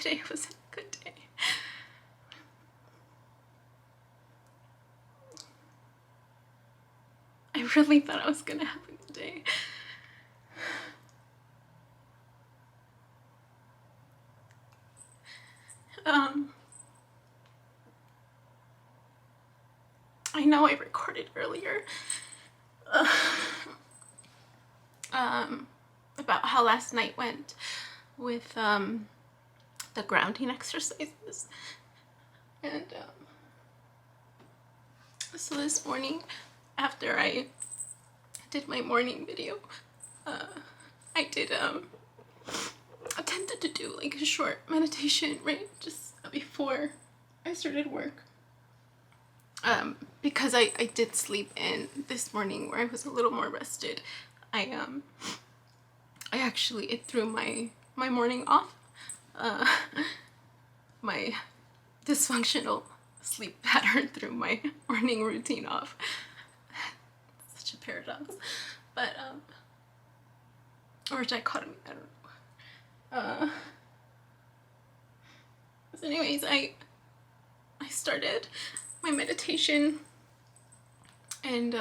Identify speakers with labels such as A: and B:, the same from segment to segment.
A: today wasn't a good day. I really thought I was gonna have a good day. I know I recorded earlier about how last night went with the grounding exercises, and so this morning, after I did my morning video, I did attempted to do like a short meditation right just before I started work, because I did sleep in this morning where I was a little more rested. It threw my morning off, my dysfunctional sleep pattern threw my morning routine off. Such a paradox, but or dichotomy, I don't know. So anyways, I started my meditation, and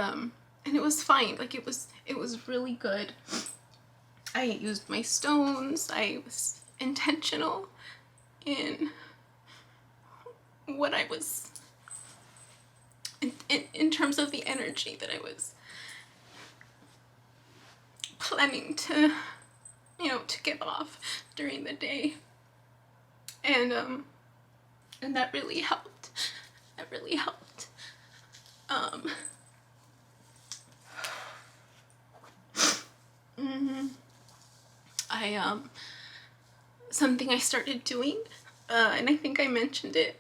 A: it was fine. Like it was really good. I used my stones. I was intentional in what I was in terms of the energy that I was planning to give off during the day, and that really helped. That really helped. Something I started doing, and I think I mentioned it,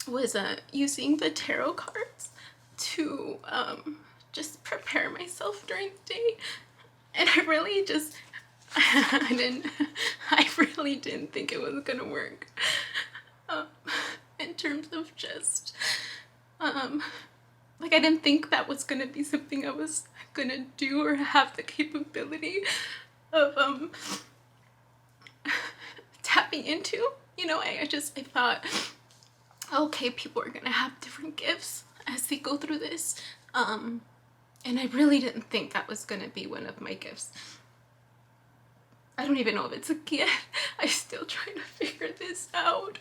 A: was using the tarot cards to just prepare myself during the day. And I really just I really didn't think it was gonna work, in terms of just like I didn't think that was gonna be something I was gonna do or have the capability of tapping into. I thought, okay, people are gonna have different gifts as they go through this, and I really didn't think that was gonna be one of my gifts. I don't even know if it's a gift. I'm still trying to figure this out.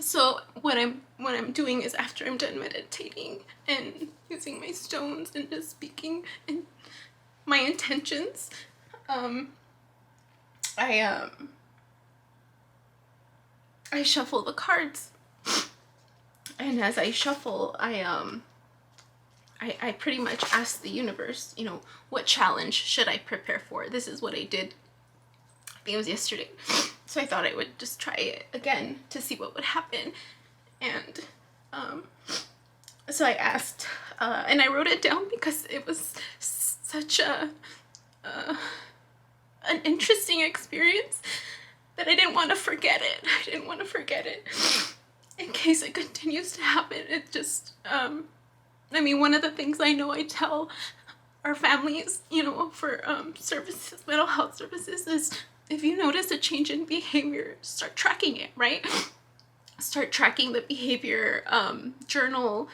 A: So what I'm doing is, after I'm done meditating and using my stones and just speaking in my intentions, I shuffle the cards, and as I shuffle, I pretty much ask the universe, what challenge should I prepare for? This is what I did, I think it was yesterday. So I thought I would just try it again to see what would happen. And so I asked, and I wrote it down because it was such an interesting experience that I didn't want to forget it. I didn't want to forget it in case it continues to happen. It just, one of the things I know I tell our families, for services, mental health services, is if you notice a change in behavior, start tracking it, right? Start tracking the behavior, journal,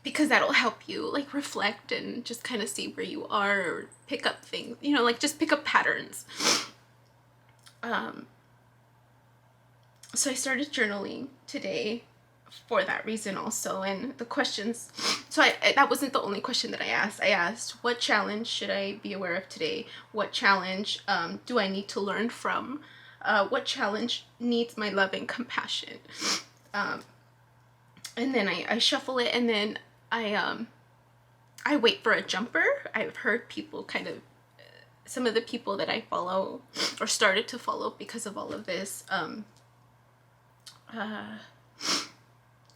A: because that'll help you like reflect and just kind of see where you are, or pick up things, just pick up patterns. So I started journaling today for that reason also. And the questions, so that wasn't the only question that I asked. I asked, what challenge should I be aware of today? What challenge do I need to learn from? What challenge needs my love and compassion? And then I shuffle it, and then I wait for a jumper. I've heard people some of the people that I follow or started to follow because of all of this,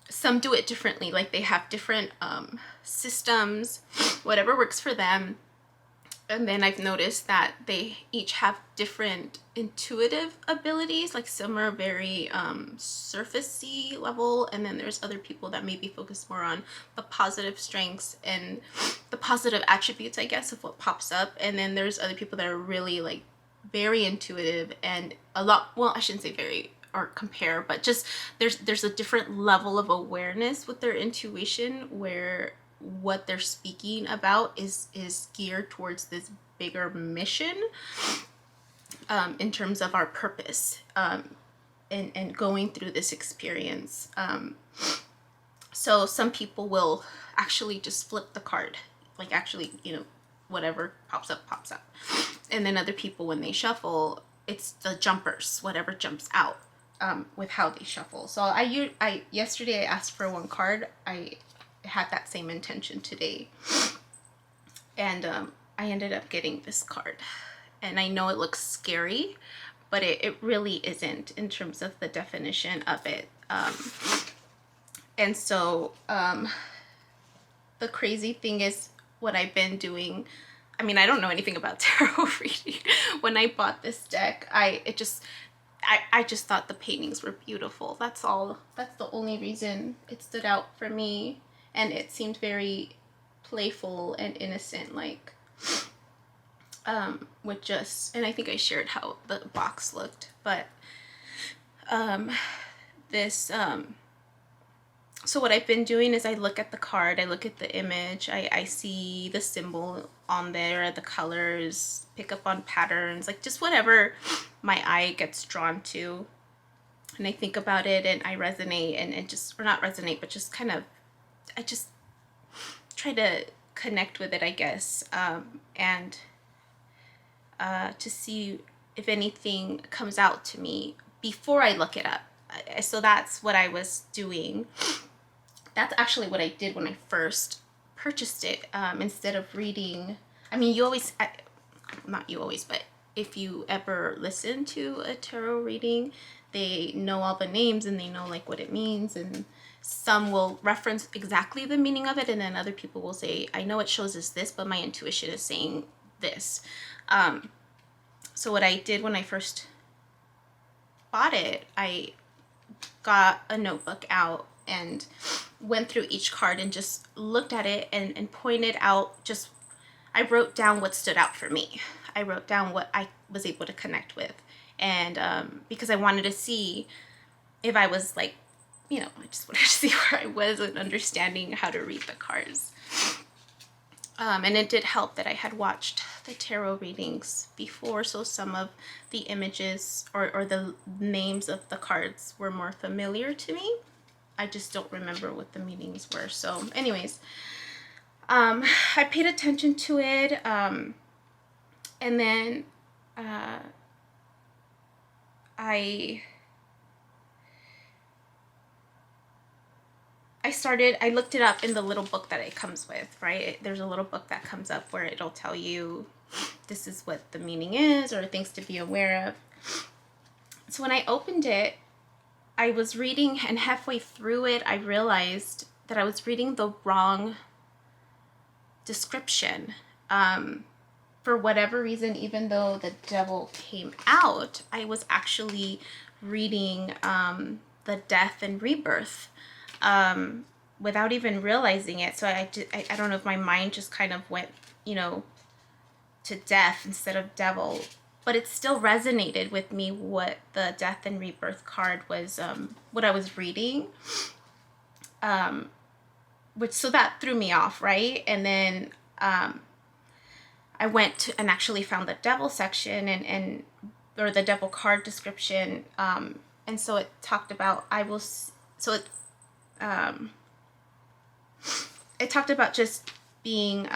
A: some do it differently. Like they have different systems, whatever works for them. And then I've noticed that they each have different intuitive abilities. Like some are very surfacey level, and then there's other people that maybe focus more on the positive strengths and the positive attributes, I guess, of what pops up. And then there's other people that are really like very intuitive and a lot, well, I shouldn't say very or compare, but just there's a different level of awareness with their intuition, where what they're speaking about is geared towards this bigger mission, in terms of our purpose, and going through this experience. So some people will actually just flip the card, like actually, whatever pops up pops up. And then other people, when they shuffle, it's the jumpers, whatever jumps out, with how they shuffle. So I yesterday I asked for one card. I had that same intention today, and I ended up getting this card. And I know it looks scary, but it really isn't in terms of the definition of it. And so the crazy thing is, what I've been doing, I mean, I don't know anything about tarot reading. When I bought this deck, I just thought the paintings were beautiful. That's all. That's the only reason it stood out for me. And it seemed very playful and innocent, like, with just, and I think I shared how the box looked, but so what I've been doing is I look at the card, I look at the image, I see the symbol on there, the colors, pick up on patterns, like just whatever my eye gets drawn to, and I think about it and I resonate, and just, or not resonate, but just kind of, I just try to connect with it, I guess, and to see if anything comes out to me before I look it up. So that's what I was doing. That's actually what I did when I first purchased it. Instead of reading, I mean, you always, not you always, but if you ever listen to a tarot reading, they know all the names and they know like what it means, and some will reference exactly the meaning of it, and then other people will say, I know it shows us this, but my intuition is saying this. So what I did when I first bought it, I got a notebook out and went through each card and just looked at it and pointed out, just, I wrote down what stood out for me. I wrote down what I was able to connect with. And because I wanted to see if I was like, I just wanted to see where I was in understanding how to read the cards. And it did help that I had watched the tarot readings before, so some of the images or the names of the cards were more familiar to me. I just don't remember what the meanings were. So anyways, I paid attention to it, and then I looked it up in the little book that it comes with, right? There's a little book that comes up where it'll tell you this is what the meaning is, or things to be aware of. So when I opened it, I was reading, and halfway through it, I realized that I was reading the wrong description. For whatever reason, even though the devil came out, I was actually reading the death and rebirth, without even realizing it. So I don't know if my mind just kind of went, to death instead of devil, but it still resonated with me what the death and rebirth card was, what I was reading, so that threw me off, right? And then I went and actually found the devil section or the devil card description, and so it talked about it talked about just being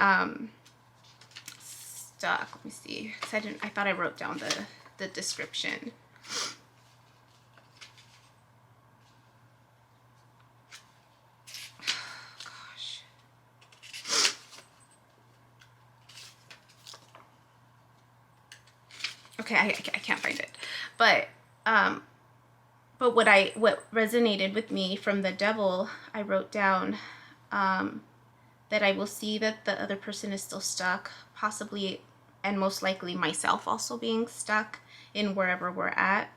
A: stuck. Let me see, because I thought I wrote down the description. Gosh. Okay, I can't find it, but what resonated with me from the devil, I wrote down that I will see that the other person is still stuck, possibly and most likely myself also being stuck in wherever we're at.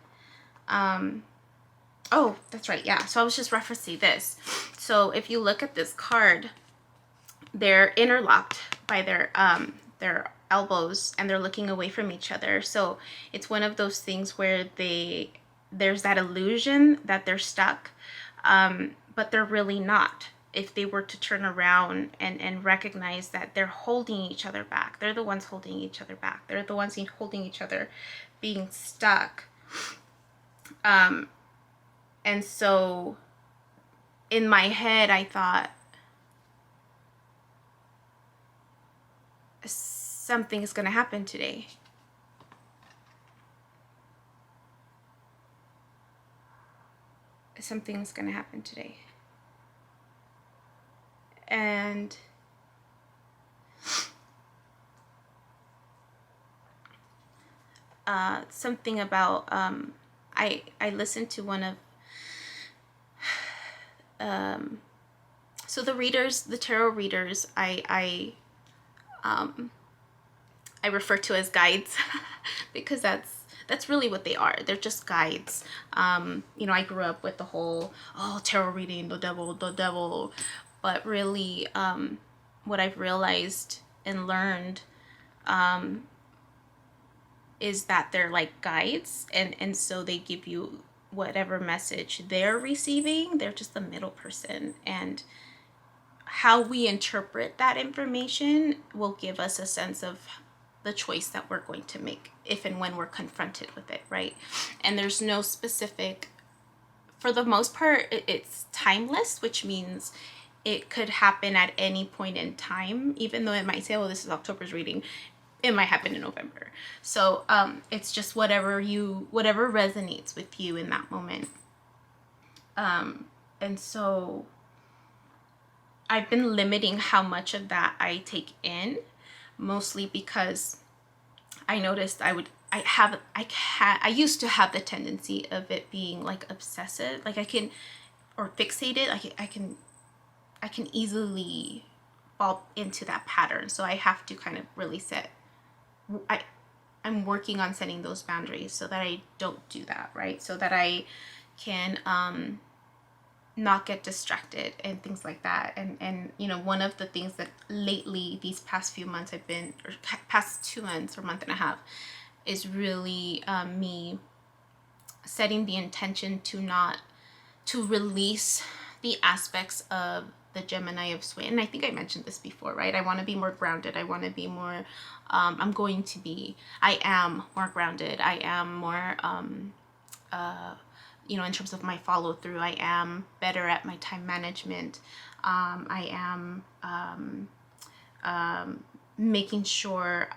A: Oh, that's right. Yeah. So I was just referencing this. So if you look at this card, they're interlocked by their elbows, and they're looking away from each other. So it's one of those things where there's that illusion that they're stuck, but they're really not. If they were to turn around and recognize that they're holding each other back, they're the ones holding each other back. They're the ones holding each other being stuck. And so in my head, I thought, something is going to happen today. Something's going to happen today. And something about, I listened to one of, so the readers, the tarot readers, I refer to as guides because that's really what they are. They're just guides. You know, I grew up with the whole, tarot reading, the devil. But really, what I've realized and learned is that they're like guides. And so they give you whatever message they're receiving. They're just the middle person. And how we interpret that information will give us a sense of the choice that we're going to make if and when we're confronted with it, right? And there's no specific, for the most part, it's timeless, which means it could happen at any point in time, even though it might say, this is October's reading, it might happen in November. So it's just whatever resonates with you in that moment. And so I've been limiting how much of that I take in, mostly because I noticed I used to have the tendency of it being like obsessive, like or fixated. I can easily fall into that pattern. So I have to kind of really I'm working on setting those boundaries so that I don't do that, right? So that I can not get distracted and things like that. And you know, one of the things that lately, these past few months, past 2 months or month and a half, is really me setting the intention to release the aspects of the Gemini of Sway. And I think I mentioned this before, right? I want to be more grounded. I want to be more, I am more grounded. I am more, you know, in terms of my follow through, I am better at my time management. I am making sure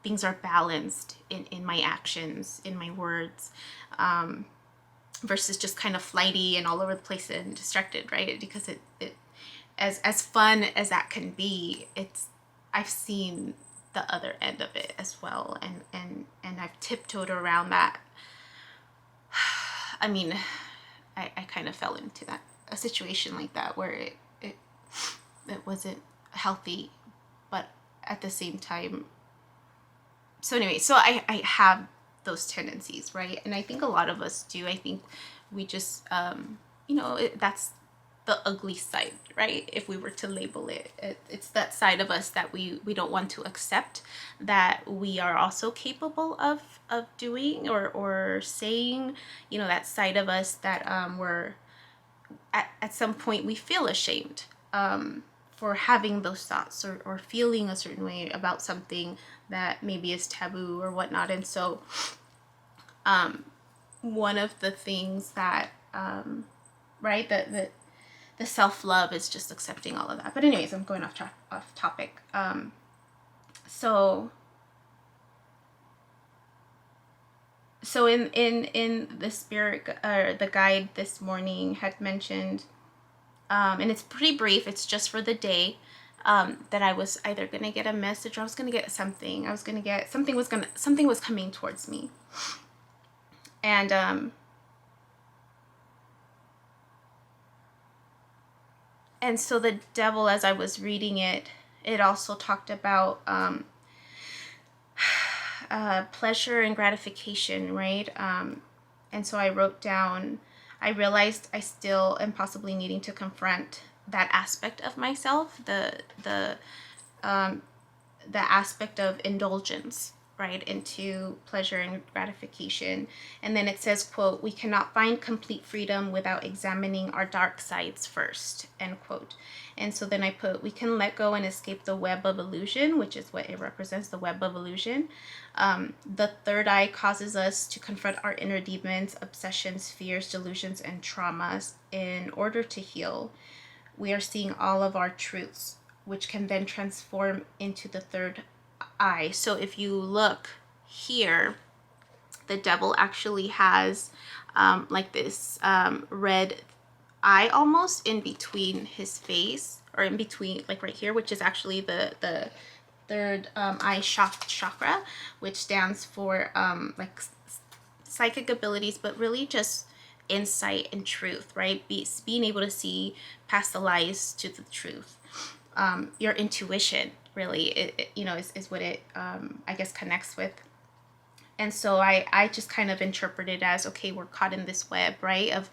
A: things are balanced in my actions, in my words, versus just kind of flighty and all over the place and distracted, right? Because it as fun as that can be, I've seen the other end of it as well, and I've tiptoed around that. I mean, I kind of fell into a situation like that where it wasn't healthy, but at the same time. So anyway, so I have those tendencies, right? And I think a lot of us do. I think we just, you know, that's the ugly side, right? If we were to label it, it's that side of us that we don't want to accept that we are also capable of doing or saying, you know, that side of us that we're at some point we feel ashamed for having those thoughts or feeling a certain way about something that maybe is taboo or whatnot. And so one of the things that right, that the self-love is just accepting all of that. But anyways, I'm going off topic. So in the spirit, or the guide this morning had mentioned, and it's pretty brief, it's just for the day, that I was either gonna get a message or I was gonna get something. Something was coming towards me. And so the devil, as I was reading it, it also talked about pleasure and gratification, right? And so I wrote down, I realized I still am possibly needing to confront that aspect of myself, the aspect of indulgence, right, into pleasure and gratification. And then it says, quote, "We cannot find complete freedom without examining our dark sides first," end quote. And so then I put, "We can let go and escape the web of illusion," which is what it represents, the web of illusion. The third eye causes us to confront our inner demons, obsessions, fears, delusions, and traumas in order to heal. We are seeing all of our truths, which can then transform into the third eye. So if you look here, the devil actually has like this red eye almost in between his face, or in between, like right here, which is actually the third eye chakra, which stands for like psychic abilities, but really just insight and truth, right? Being able to see past the lies to the truth. Your intuition really, is what it, I guess, connects with. And so I just kind of interpret it as, okay, we're caught in this web, right, of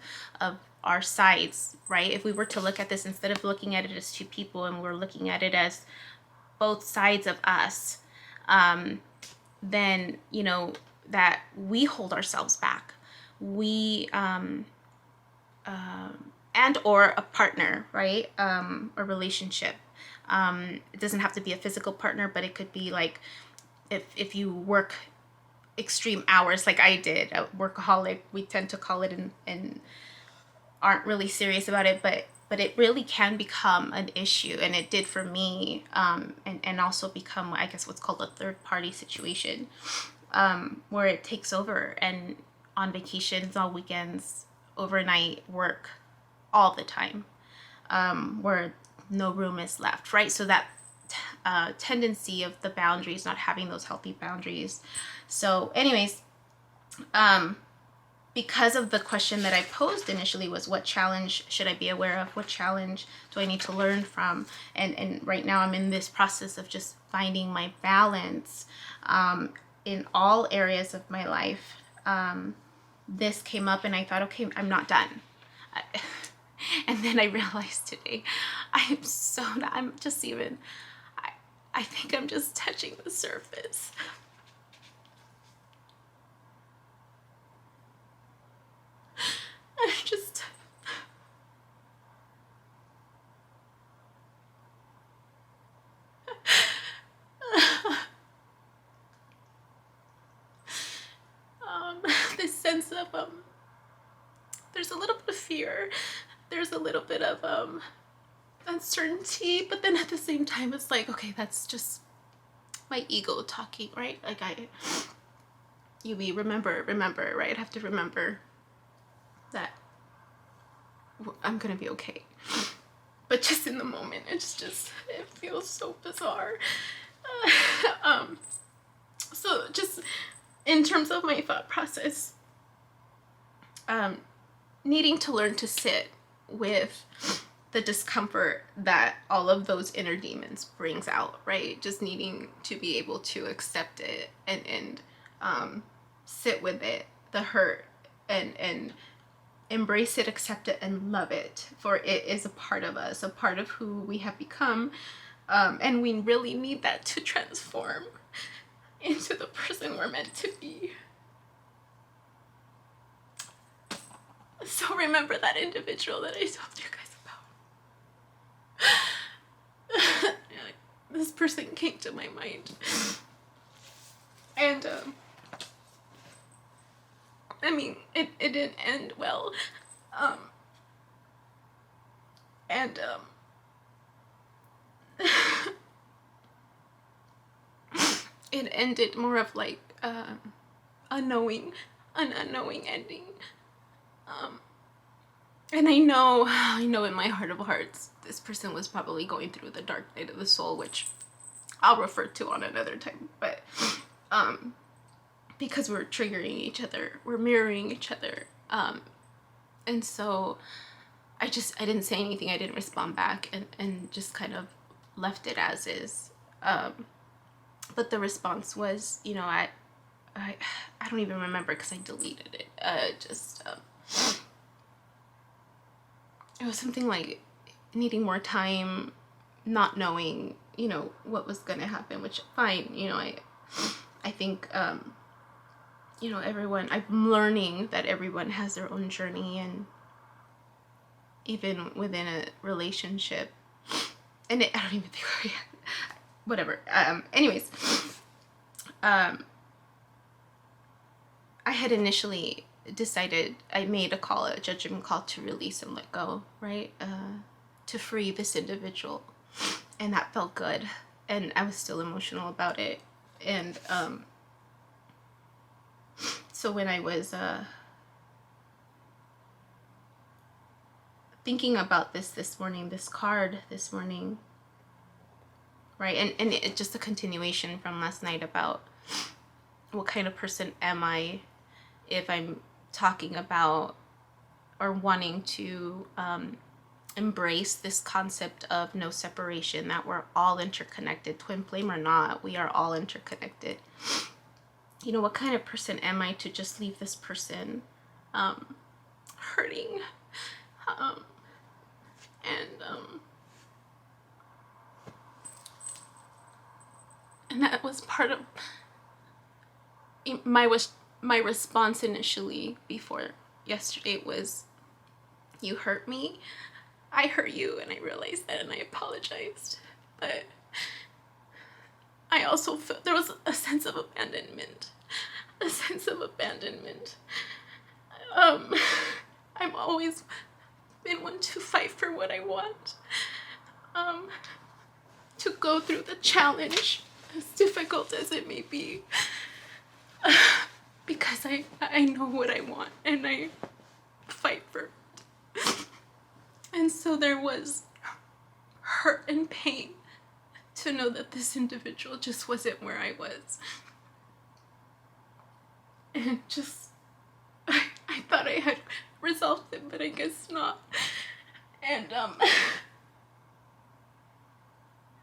A: our sides, right? If we were to look at this, instead of looking at it as two people, and we're looking at it as both sides of us, then, that we hold ourselves back. We, and or a partner, right? A relationship. It doesn't have to be a physical partner, but it could be like if you work extreme hours like I did, a workaholic, we tend to call it, and aren't really serious about it, but it really can become an issue, and it did for me, and also become, I guess, what's called a third party situation, where it takes over, and on vacations, on weekends, overnight work, all the time, where no room is left, right? So that tendency of the boundaries, not having those healthy boundaries. So anyways, because of the question that I posed initially was, what challenge should I be aware of? What challenge do I need to learn from? And right now I'm in this process of just finding my balance in all areas of my life. This came up and I thought, okay, I'm not done. And then I realized today, I'm just even, I think I'm just touching the surface. I'm just, this sense of, there's a little bit of fear, there's a little bit of uncertainty, but then at the same time, it's like, okay, that's just my ego talking, right? Like remember, right? I have to remember that I'm gonna be okay. But just in the moment, it feels so bizarre. So just in terms of my thought process, needing to learn to sit with the discomfort that all of those inner demons brings out, right? Just needing to be able to accept it and sit with it, the hurt, and embrace it, accept it, and love it, for it is a part of us, a part of who we have become, and we really need that to transform into the person we're meant to be. So remember that individual that I told you guys about. This person came to my mind, and I mean, it didn't end well, and it ended more of like an unknowing ending. And I know in my heart of hearts, this person was probably going through the dark night of the soul, which I'll refer to on another time. But because we're triggering each other, we're mirroring each other, and so I didn't say anything. I didn't respond back, and just kind of left it as is. but the response was, you know, I don't even remember because I deleted it. It was something like needing more time, not knowing, you know, what was gonna happen, which fine, you know, I think, you know, I'm learning that everyone has their own journey, and even within a relationship, and I don't even think, whatever, anyways, I had initially decided, I made a judgment call to release and let go, right? To free this individual, and that felt good, and I was still emotional about it. And so when I was thinking about this morning, this card this morning, right, and it just a continuation from last night about what kind of person am I if I'm talking about or wanting to embrace this concept of no separation, that we're all interconnected, twin flame or not, we are all interconnected. You know, what kind of person am I to just leave this person hurting? And that was part of my response initially before yesterday was, you hurt me, I hurt you, and I realized that, and I apologized. But I also felt there was a sense of abandonment. I've always been one to fight for what I want, to go through the challenge, as difficult as it may be, because I know what I want, and I fight for it. And so there was hurt and pain to know that this individual just wasn't where I was. And just, I thought I had resolved it, but I guess not. And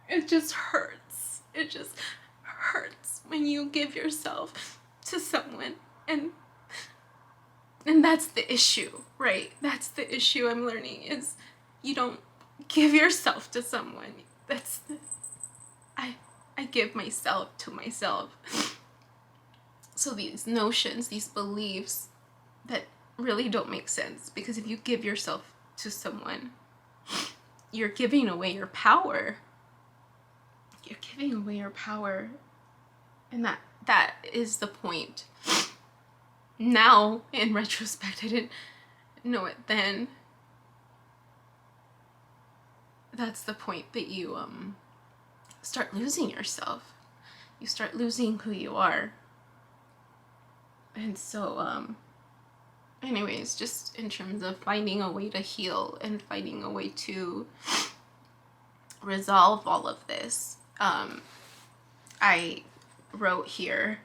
A: it just hurts. It just hurts when you give yourself to someone, and that's the issue, right? That's the issue I'm learning, is you don't give yourself to someone. I give myself to myself. So these notions, these beliefs that really don't make sense, because if you give yourself to someone, you're giving away your power. You're giving away your power. And that is the point. Now, in retrospect, I didn't know it then. That's the point, that you start losing yourself. You start losing who you are. And so, anyways, just in terms of finding a way to heal and finding a way to resolve all of this, I wrote here,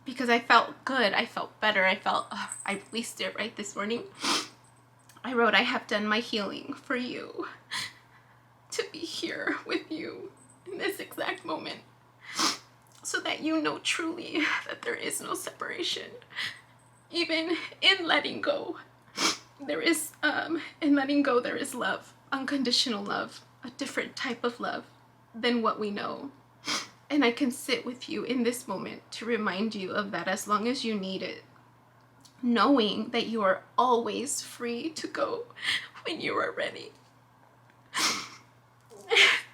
A: because I felt good, I felt better, I released it right this morning. I wrote, I have done my healing for you, to be here with you in this exact moment, so that you know truly that there is no separation. Even in letting go, there is, in letting go, there is love, unconditional love, a different type of love than what we know. And I can sit with you in this moment to remind you of that as long as you need it, knowing that you are always free to go when you are ready.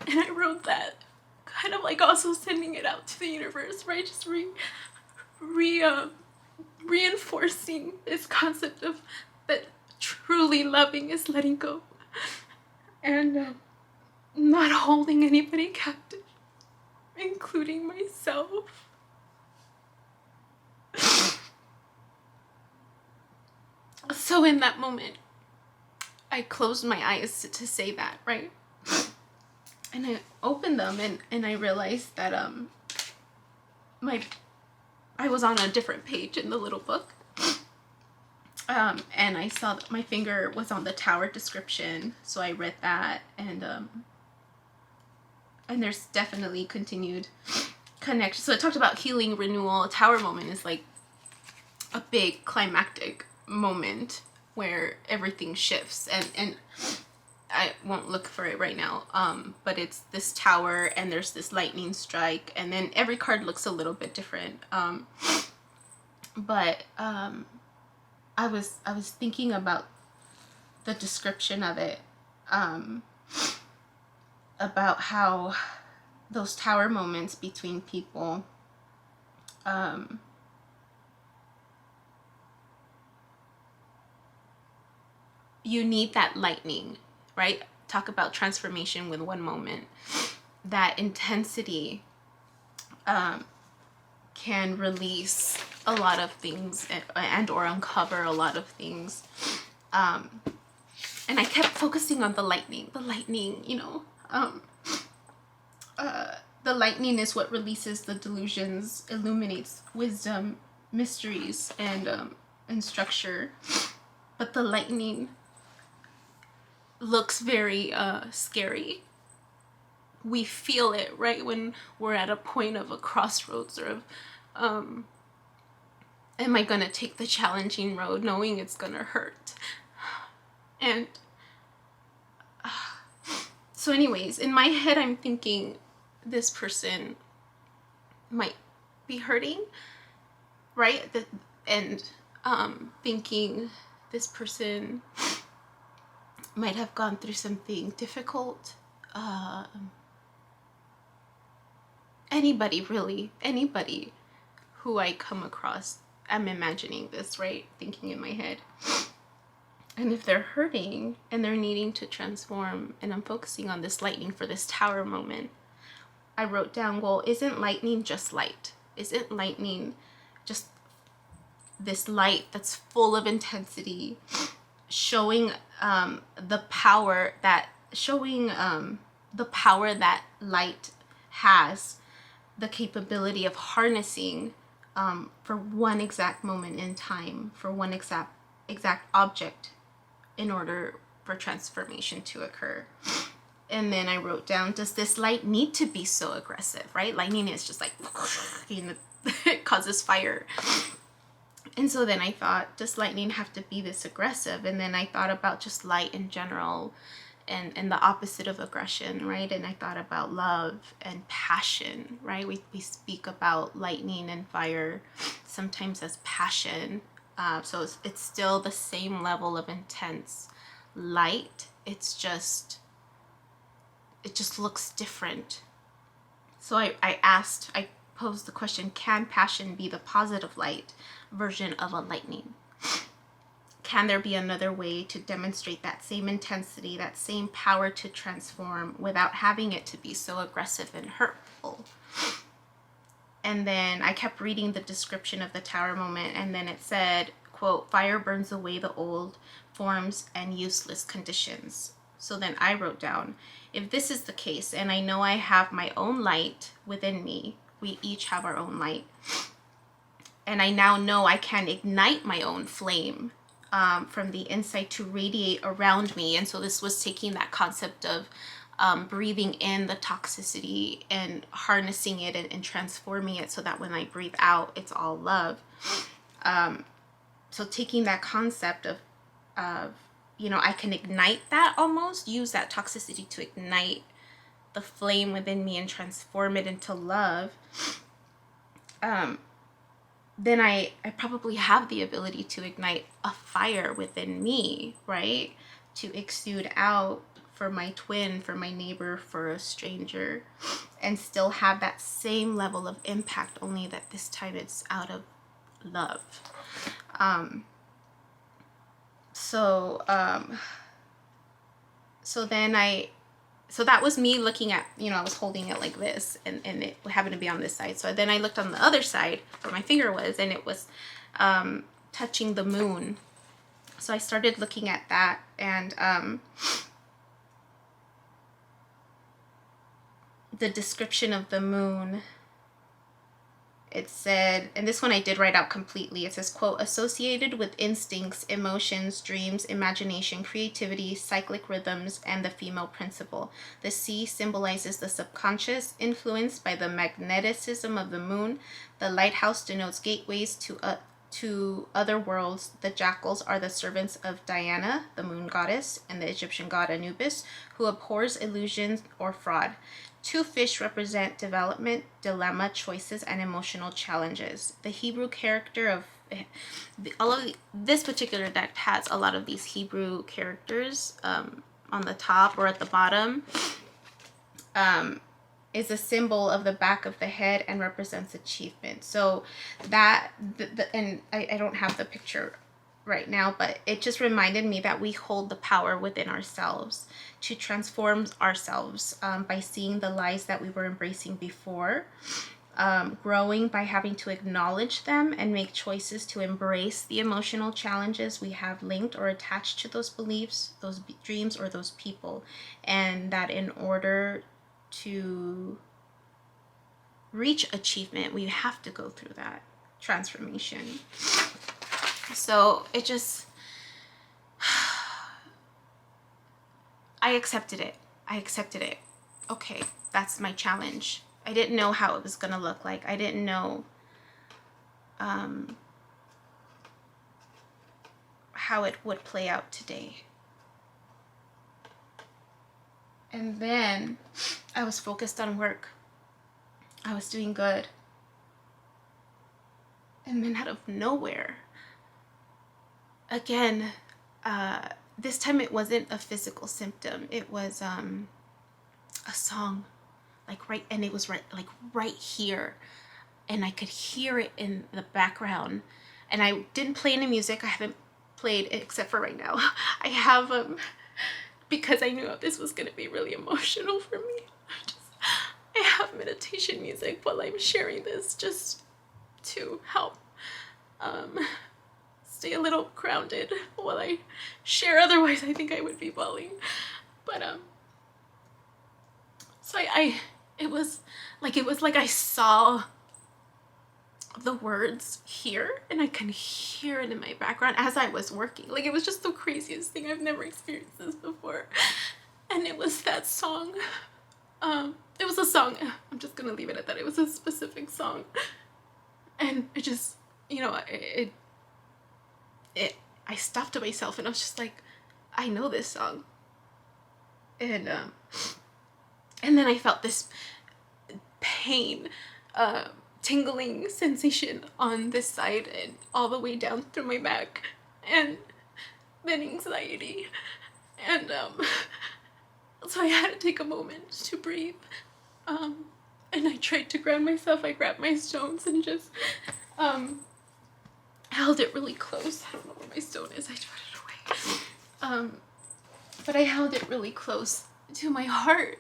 A: And I wrote that kind of like also sending it out to the universe, right? Just reinforcing this concept of that truly loving is letting go, and not holding anybody captive, including myself. So in that moment, I closed my eyes to say that, right? And I opened them, and I realized that I was on a different page in the little book. And I saw that my finger was on the tower description, so I read that, and And there's definitely continued connection. So it talked about healing, renewal. A tower moment is like a big climactic moment where everything shifts, and I won't look for it right now, but it's this tower and there's this lightning strike, and then every card looks a little bit different. But I was thinking about the description of it, about how those tower moments between people, you need that lightning, right? Talk about transformation with one moment. That intensity can release a lot of things and or uncover a lot of things. And I kept focusing on the lightning, you know. The lightning is what releases the delusions, illuminates wisdom, mysteries, and structure. But the lightning looks very scary. We feel it, right, when we're at a point of a crossroads, or of am I gonna take the challenging road knowing it's gonna hurt? And so anyways, in my head I'm thinking this person might be hurting, right? And thinking this person might have gone through something difficult. Anybody who I come across, I'm imagining this, right? Thinking in my head. And if they're hurting and they're needing to transform, and I'm focusing on this lightning for this tower moment, I wrote down, well, isn't lightning just light? Isn't lightning just this light that's full of intensity, showing the power that light has, the capability of harnessing for one exact moment in time, for one exact object, in order for transformation to occur. And then I wrote down, does this light need to be so aggressive, right? Lightning is just like, you know, it causes fire. And so then I thought, does lightning have to be this aggressive? And then I thought about just light in general, and the opposite of aggression, right? And I thought about love and passion, right? We speak about lightning and fire sometimes as passion. So it's still the same level of intense light. It just looks different. So I posed the question, can passion be the positive light version of a lightning? Can there be another way to demonstrate that same intensity, that same power to transform, without having it to be so aggressive and hurtful? And then I kept reading the description of the tower moment, and then it said, quote, fire burns away the old forms and useless conditions. So then I wrote down, if this is the case, and I know I have my own light within me, we each have our own light, and I now know I can ignite my own flame from the inside to radiate around me. And so this was taking that concept of breathing in the toxicity and harnessing it and transforming it so that when I breathe out, it's all love. So taking that concept of, you know, I can ignite that, almost use that toxicity to ignite the flame within me and transform it into love. Then I probably have the ability to ignite a fire within me, right? To exude out for my twin, for my neighbor, for a stranger, and still have that same level of impact, only that this time it's out of love. So that was me looking at, you know, I was holding it like this, and it happened to be on this side. So then I looked on the other side where my finger was, and it was touching the moon. So I started looking at that, and the description of the moon It said, and this one I did write out completely. It says, quote, associated with instincts, emotions, dreams, imagination, creativity, cyclic rhythms, and the female principle. The sea symbolizes the subconscious, influenced by the magneticism of the moon. The lighthouse denotes gateways to other worlds. The jackals are the servants of Diana, the moon goddess, and the Egyptian god Anubis, who abhors illusions or fraud. 2 fish represent development, dilemma, choices, and emotional challenges. The Hebrew character of all of this particular deck has a lot of these Hebrew characters on the top or at the bottom. Is a symbol of the back of the head and represents achievement. So that and I don't have the picture right now, but it just reminded me that we hold the power within ourselves to transform ourselves by seeing the lies that we were embracing before, growing by having to acknowledge them and make choices to embrace the emotional challenges we have linked or attached to those beliefs, those dreams, or those people, and that in order to reach achievement, we have to go through that transformation. So it just, I accepted it. Okay, that's my challenge. I didn't know how it was going to look like. I didn't know how it would play out today. And then I was focused on work. I was doing good. And then out of nowhere, again, this time it wasn't a physical symptom. It was a song, and it was right here. And I could hear it in the background. And I didn't play any music. I haven't played, except for right now. I have, because I knew this was going to be really emotional for me. I have meditation music while I'm sharing this, just to help stay a little grounded while I share. Otherwise, I think I would be bawling. But so it was like I saw the words here, and I can hear it in my background as I was working. Like, it was just the craziest thing. I've never experienced this before. And it was that song. It was a song. I'm just gonna leave it at that. It was a specific song. And it just, I stopped to myself and I was just like, I know this song. And then I felt this pain, tingling sensation on this side and all the way down through my back, and then anxiety. And so I had to take a moment to breathe. And I tried to ground myself. I grabbed my stones and just held it really close. I don't know where my stone is. I put it away. But I held it really close to my heart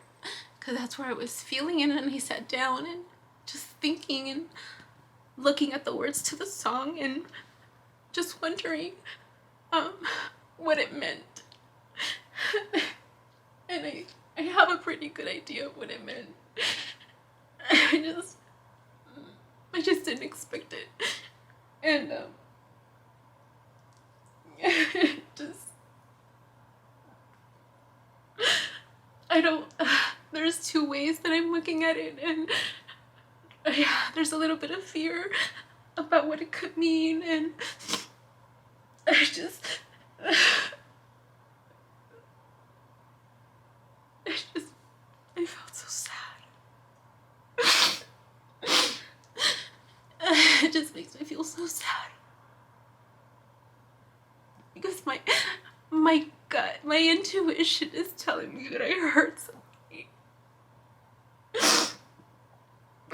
A: because that's where I was feeling it. And I sat down and just thinking and looking at the words to the song and just wondering what it meant. And I have a pretty good idea of what it meant. I just didn't expect it. And there's 2 ways that I'm looking at it, and there's a little bit of fear about what it could mean, and I felt so sad. It just makes me feel so sad. Because my gut, my intuition is telling me that I hurt somebody.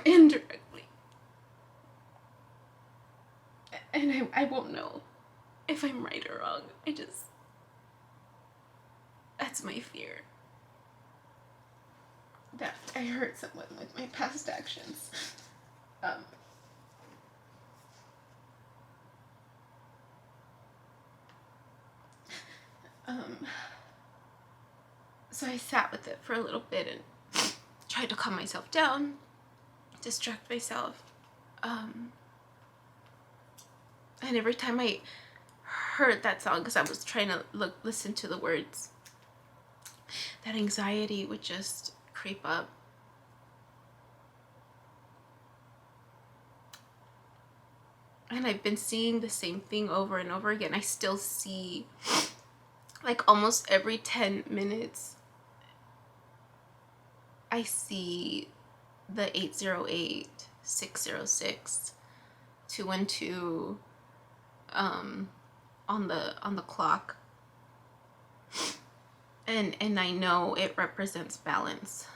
A: Indirectly. And I won't know if I'm right or wrong. That's my fear. That I hurt someone with my past actions. So I sat with it for a little bit and tried to calm myself down, distract myself. And every time I heard that song, because I was trying to listen to the words, that anxiety would just creep up. And I've been seeing the same thing over and over again. I still see, like, almost every 10 minutes, I see the 808, 606, 212 on the clock. And I know it represents balance.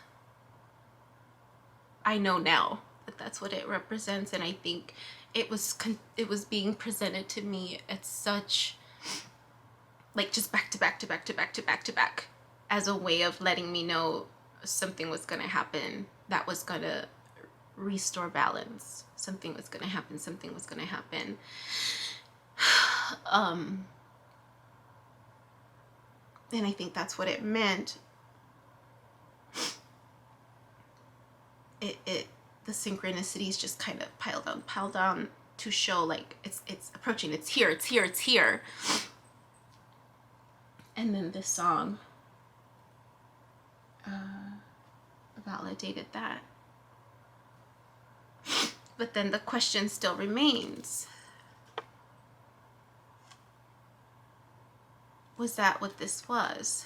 A: I know now that that's what it represents, and I think it was being presented to me at such, like, just back to back to back to back to back to back, as a way of letting me know something was going to happen that was going to restore balance. Something was going to happen. Something was going to happen. And I think that's what it meant. The synchronicities just kind of piled on to show, like, it's approaching, it's here, it's here, it's here. And then this song validated that. But then the question still remains. Was that what this was?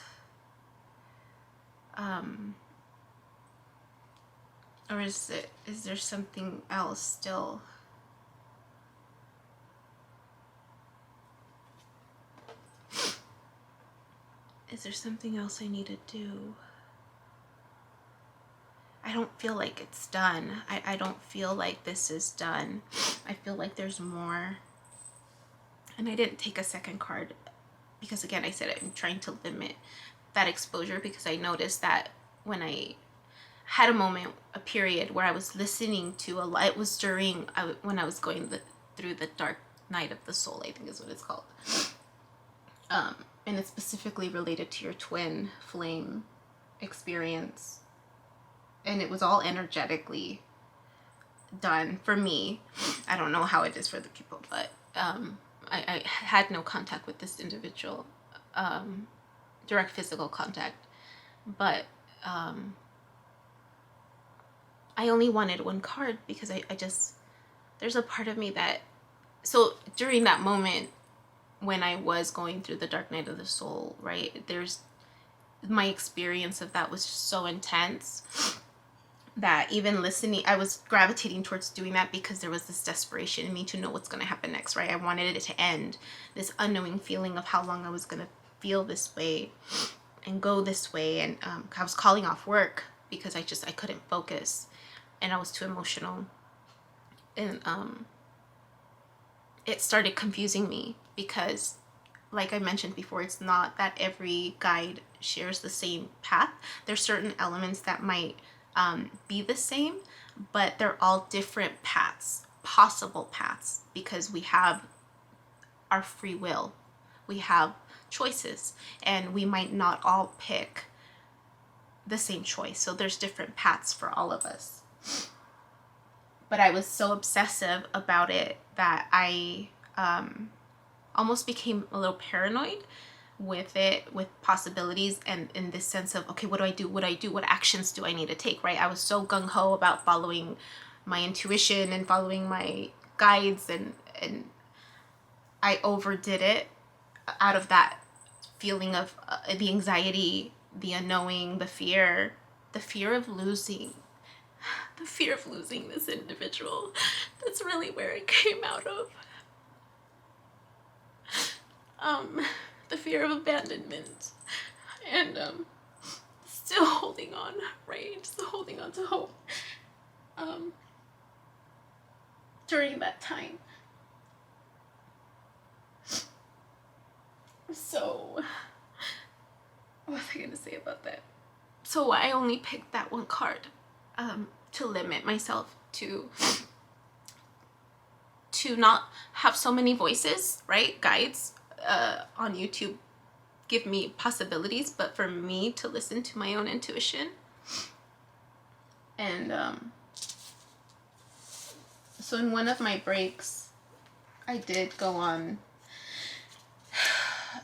A: Or is there something else still? Is there something else I need to do? I don't feel like it's done. I don't feel like this is done. I feel like there's more. And I didn't take a second card because, again, I said I'm trying to limit that exposure, because I noticed that when I had a period where I was listening to a lot. It was when I was going through the dark night of the soul, I think is what it's called. And it's specifically related to your twin flame experience. And it was all energetically done for me. I don't know how it is for the people, but I had no contact with this individual, direct physical contact, but I only wanted one card because I just, there's a part of me that, so during that moment when I was going through the dark night of the soul, right, my experience of that was just so intense that even listening, I was gravitating towards doing that because there was this desperation in me to know what's going to happen next, right? I wanted it to end, this unknowing feeling of how long I was going to feel this way and go this way. And I was calling off work because I couldn't focus and I was too emotional. And it started confusing me because, like I mentioned before, it's not that every guide shares the same path. There's certain elements that might be the same, but they're all different paths, possible paths, because we have our free will, we have choices, and we might not all pick the same choice. So there's different paths for all of us. But I was so obsessive about it that I almost became a little paranoid with it, with possibilities, and in this sense of, okay, what do I do? What actions do I need to take, right? I was so gung-ho about following my intuition and following my guides, and I overdid it out of that feeling of the anxiety, the unknowing, the fear of losing. The fear of losing this individual. That's really where it came out of. The fear of abandonment. And still holding on, right? Still holding on to hope. During that time. So, what was I going to say about that? So I only picked that one card to limit myself to not have so many voices, right? Guides on YouTube give me possibilities, but for me to listen to my own intuition. And So in one of my breaks, I did go on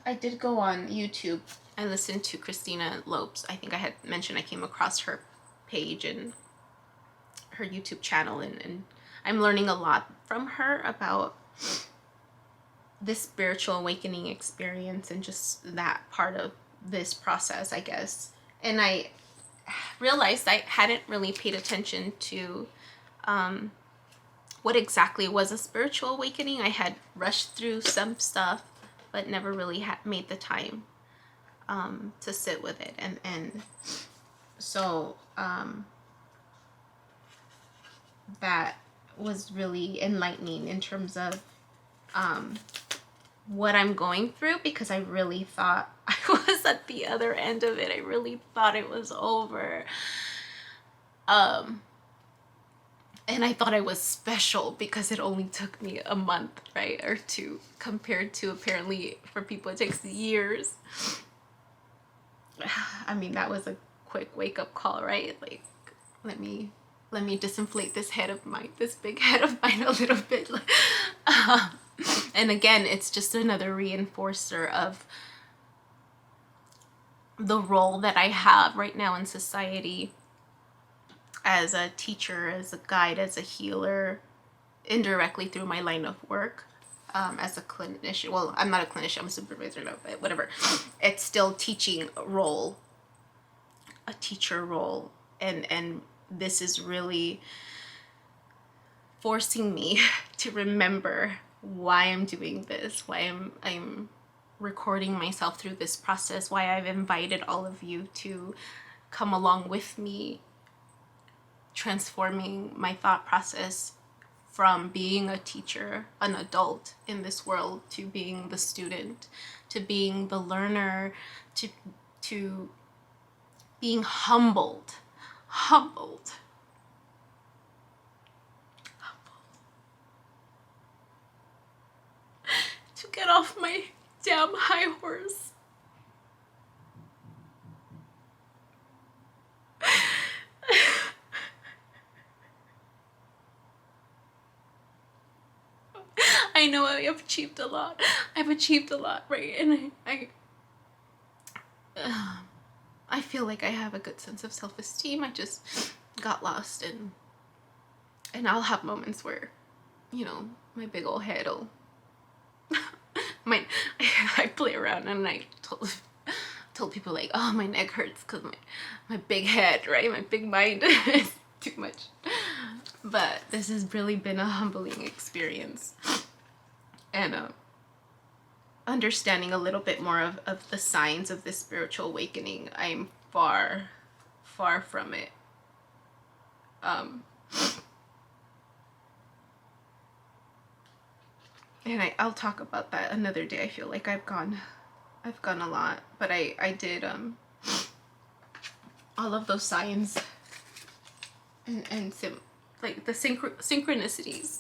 A: YouTube. I listened to Christina Lopes. I think I had mentioned I came across her page and her YouTube channel, and I'm learning a lot from her about this spiritual awakening experience and just that part of this process, I guess. And I realized I hadn't really paid attention to what exactly was a spiritual awakening. I had rushed through some stuff, but never really made the time to sit with it. And so that was really enlightening in terms of what I'm going through, because I really thought I was at the other end of it. I really thought it was over. And I thought I was special because it only took me a month, right? Or two, compared to apparently for people it takes years. I mean, that was a quick wake-up call, right? Like, let me disinflate this head of mine, this big head of mine a little bit. And again, it's just another reinforcer of the role that I have right now in society as a teacher, as a guide, as a healer, indirectly through my line of work, as a clinician. Well, I'm not a clinician, I'm a supervisor now, but whatever. It's still teaching role, a teacher role, and this is really forcing me to remember why I'm doing this, why I'm recording myself through this process, why I've invited all of you to come along with me, transforming my thought process from being a teacher, an adult in this world, to being the student, to being the learner, to being humbled, to get off my damn high horse. I know I've achieved a lot. I've achieved a lot, right? And I feel like I have a good sense of self-esteem. I just got lost, and I'll have moments where, you know, my big old head will I play around, and I told people, like, oh, my neck hurts because my big head, right? My big mind is too much. But this has really been a humbling experience. And understanding a little bit more of the signs of this spiritual awakening. I'm far from it. And I'll talk about that another day. I feel like I've gone a lot, but I did all of those signs and like the synchronicities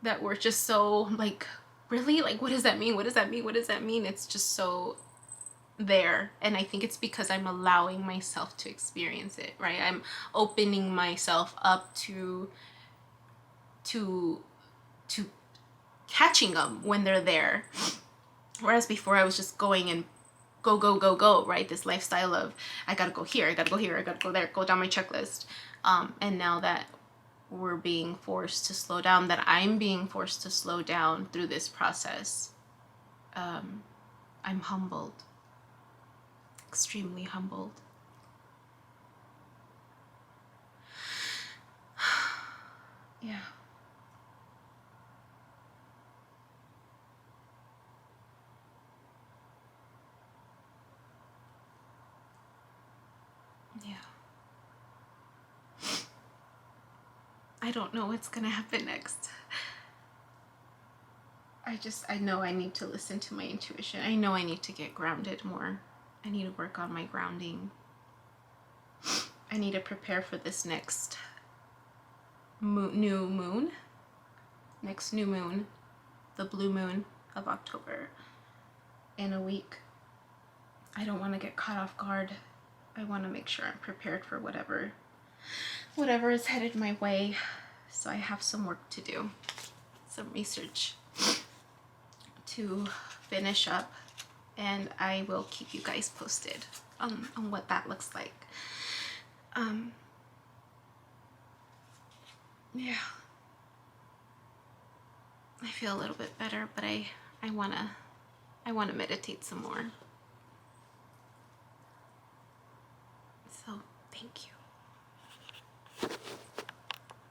A: that were just so, like, really, like, what does that mean? What does that mean? What does that mean? It's just so there. And I think it's because I'm allowing myself to experience it, right? I'm opening myself up to catching them when they're there. Whereas before I was just going and go, right? This lifestyle of, I gotta go here, I gotta go here, I gotta go there, go down my checklist. And now that we're being forced to slow down, that I'm being forced to slow down through this process, I'm humbled, extremely humbled. Yeah. Yeah. I don't know what's gonna happen next. I know I need to listen to my intuition. I know I need to get grounded more. I need to work on my grounding. I need to prepare for this next new moon. Next new moon, the blue moon of October, in a week. I don't want to get caught off guard. I want to make sure I'm prepared for whatever is headed my way. So I have some work to do, some research to finish up, and I will keep you guys posted on what that looks like. Yeah, I feel a little bit better, but I wanna meditate some more. So thank you.